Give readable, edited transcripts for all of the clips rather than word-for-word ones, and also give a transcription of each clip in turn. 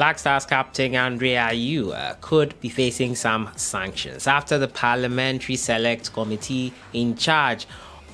Black Stars captain Ayew could be facing some sanctions after the Parliamentary Select Committee in charge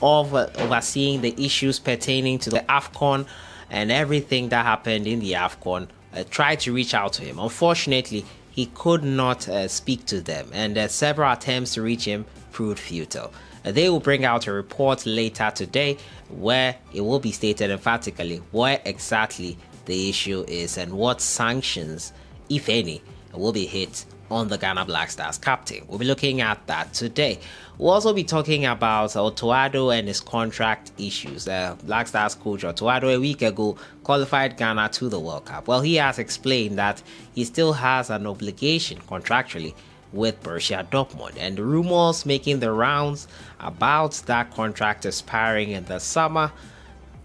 of overseeing the issues pertaining to the AFCON and everything that happened in the AFCON tried to reach out to him. Unfortunately, he could not speak to them, and several attempts to reach him proved futile. They will bring out a report later today where it will be stated emphatically where exactly the issue is and what sanctions, if any, will be hit on the Ghana Black Stars captain. We'll be looking at that today. We'll also be talking about Otto Addo and his contract issues. Black Stars coach Otto Addo a week ago qualified Ghana to the World Cup. Well, he has explained that he still has an obligation contractually with Borussia Dortmund, and the rumors making the rounds about that contract expiring in the summer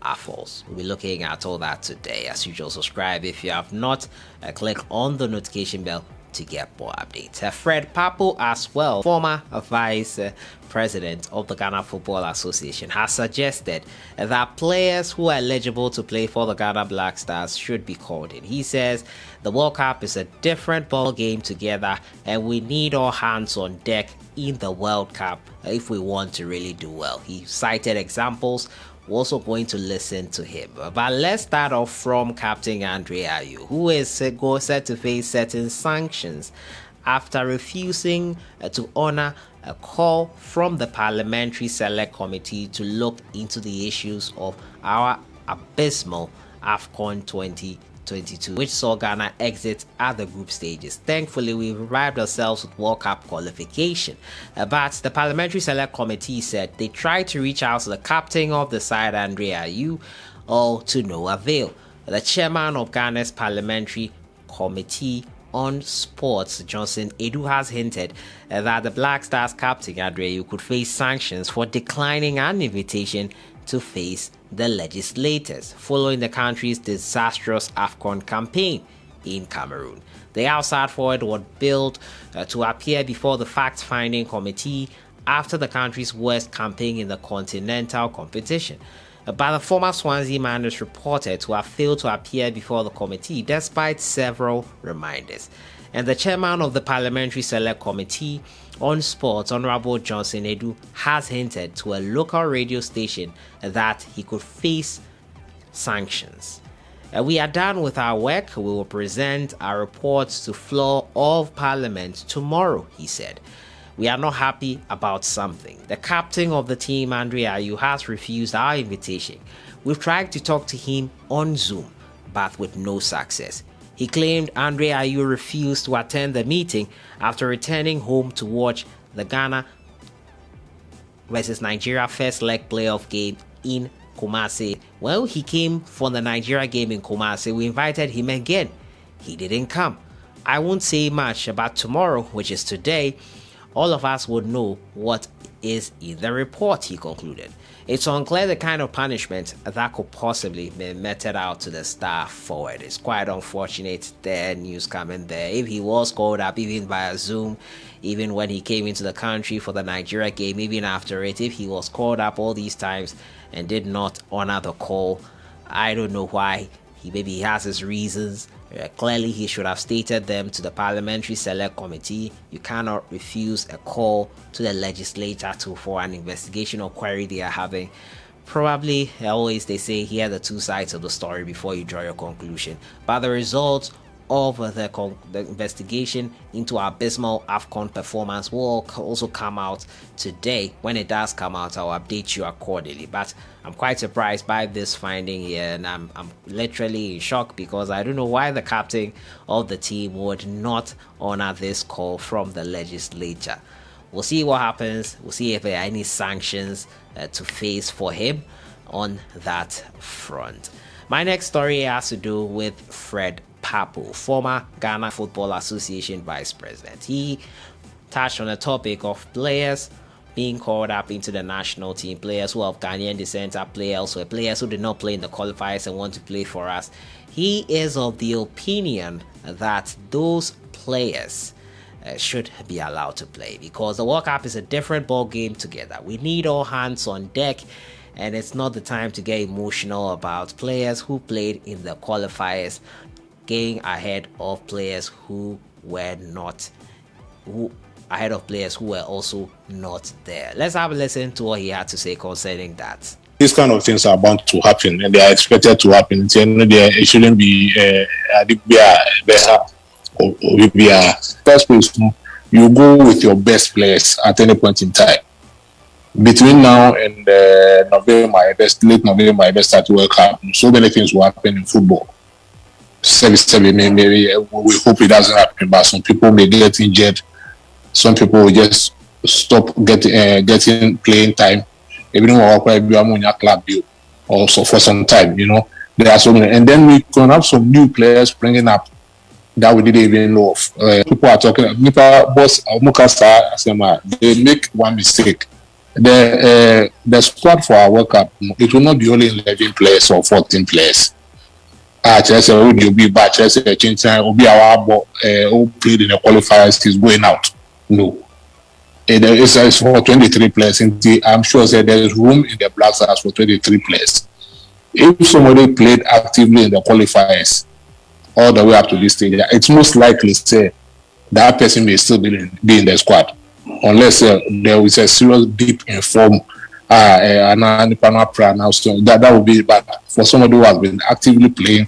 are false. We'll be looking at all that today. As usual, subscribe if you have not. Click on the notification bell to get more updates. Fred Papo, as well, former vice president of the Ghana Football Association, has suggested that players who are eligible to play for the Ghana Black Stars should be called in. He says the World Cup is a different ball game together, and we need all hands on deck in the World Cup if we want to really do well. He cited examples. We're also going to listen to him. But let's start off from Captain Ayew, who is set to face certain sanctions after refusing to honor a call from the Parliamentary Select Committee to look into the issues of our abysmal AFCON 2022, which saw Ghana exit at the group stages. Thankfully, we've arrived ourselves with World Cup qualification. But the Parliamentary Select Committee said they tried to reach out to the captain of the side, Ayew, all to no avail. The chairman of Ghana's Parliamentary Committee on Sports, Johnson Edu, has hinted that the Black Stars captain Ayew could face sanctions for declining an invitation to face the legislators following the country's disastrous AFCON campaign in Cameroon. The outside forward was billed to appear before the fact-finding committee after the country's worst campaign in the continental competition. But the former Swansea man is reported to have failed to appear before the committee despite several reminders. And the chairman of the Parliamentary Select Committee on Sports, Honorable Johnson Edu, has hinted to a local radio station that he could face sanctions. We are done with our work. We will present our reports to floor of Parliament tomorrow, he said. We are not happy about something. The captain of the team, Ayew, has refused our invitation. We've tried to talk to him on Zoom, but with no success. He claimed Ayew refused to attend the meeting after returning home to watch the Ghana versus Nigeria first leg playoff game in Kumasi. Well, he came for the Nigeria game in Kumasi. We invited him again. He didn't come. I won't say much about tomorrow, which is today. All of us would know what is in the report, he concluded. It's unclear the kind of punishment that could possibly be meted out to the star forward. It's quite unfortunate the news coming there. If he was called up even via Zoom, even when he came into the country for the Nigeria game, even after it, if he was called up all these times and did not honor the call, I don't know why. Maybe he has his reasons. Clearly, he should have stated them to the Parliamentary Select Committee. You cannot refuse a call to the legislature for an investigation or query they are having. Probably, always they say, hear the two sides of the story before you draw your conclusion. But the results of the investigation into our abysmal AFCON performance will also come out today. When it does come out, I'll update you accordingly. But I'm quite surprised by this finding here, and I'm literally in shock because I don't know why the captain of the team would not honor this call from the legislature. We'll see what happens. We'll see if there are any sanctions to face for him on that front. My next story has to do with Fred Papo, former Ghana Football Association vice president. He touched on the topic of players being called up into the national team, players who have Ghanaian descent are players elsewhere, players who did not play in the qualifiers and want to play for us. He is of the opinion that those players should be allowed to play because the World Cup is a different ball game together. We need all hands on deck, and it's not the time to get emotional about players who played in the qualifiers getting ahead of players who were also not there. Let's have a listen to what he had to say concerning that. These kind of things are bound to happen, and they are expected to happen. It shouldn't be first place. You go with your best players at any point in time. Between now and November, late November, best start World Cup. So many things will happen in football. Maybe we hope it doesn't happen, but some people may get injured. Some people will just stop getting playing time. Even club also for some time, there are so many, and then we can have some new players bringing up that we didn't even know of. People are talking. They make one mistake. The squad for our World Cup, it will not be only 11 players or 14 players. Chelsea will be bad. Chelsea change time. Will be our who played in the qualifiers is going out. No. It's for 23 players. I'm sure there is room in the Black Stars for 23 players. If somebody played actively in the qualifiers all the way up to this stage, it's most likely that person may still be in the squad, unless there is a serious dip in form. That would be bad. For somebody who has been actively playing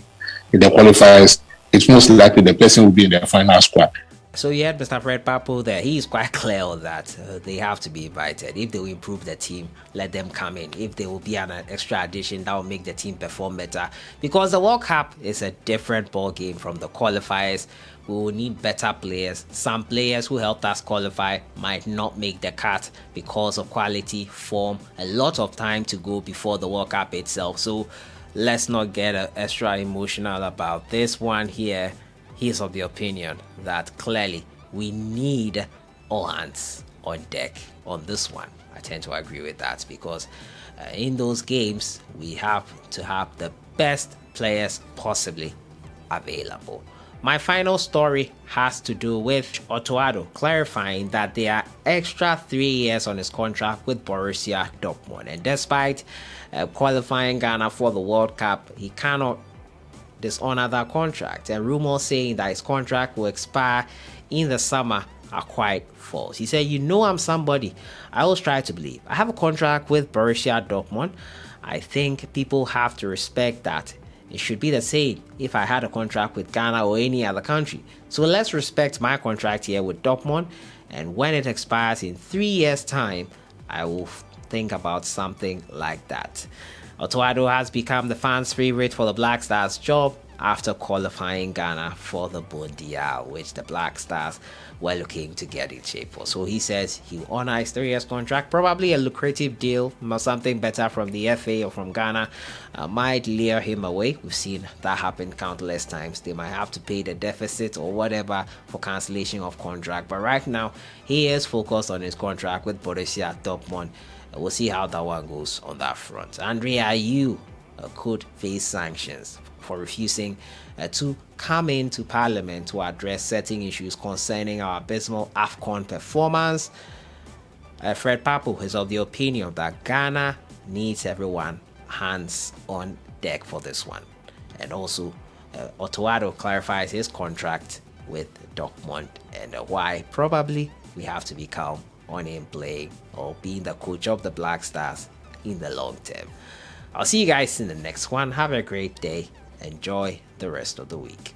in the qualifiers, it's most likely the person will be in the final squad. So you had Mr. Fred Papo there. He's quite clear on that. They have to be invited. If they will improve the team, let them come in. If there will be an extra addition, that will make the team perform better. Because the World Cup is a different ball game from the qualifiers. We will need better players. Some players who helped us qualify might not make the cut because of quality, form, a lot of time to go before the World Cup itself. So let's not get extra emotional about this one here. He's of the opinion that clearly we need all hands on deck on this one. I tend to agree with that because in those games we have to have the best players possibly available. My final story has to do with Ayew clarifying that there are extra 3 years on his contract with Borussia Dortmund, and despite qualifying Ghana for the World Cup, he cannot dishonor that contract, and rumors saying that his contract will expire in the summer are quite false. He said, I'm somebody. I always try to believe. I have a contract with Borussia Dortmund. I think people have to respect that. It should be the same if I had a contract with Ghana or any other country. So let's respect my contract here with Dortmund, and when it expires in 3 years' time, I will think about something like that. Ayew has become the fans' favorite for the Black Stars job after qualifying Ghana for the Bundia, which the Black Stars were looking to get in shape for. So he says he will honor his 3 years contract, probably a lucrative deal, something better from the FA or from Ghana might lure him away. We've seen that happen countless times. They might have to pay the deficit or whatever for cancellation of contract, but right now he is focused on his contract with Borussia Dortmund. We'll see how that one goes on that front. Ayew could face sanctions for refusing to come into Parliament to address certain issues concerning our abysmal AFCON performance. Fred Papo is of the opinion that Ghana needs everyone hands on deck for this one. And also, Ayew clarifies his contract with Dortmund and why probably we have to be calm on him playing or being the coach of the Black Stars in the long term. I'll see you guys in the next one. Have a great day. Enjoy the rest of the week.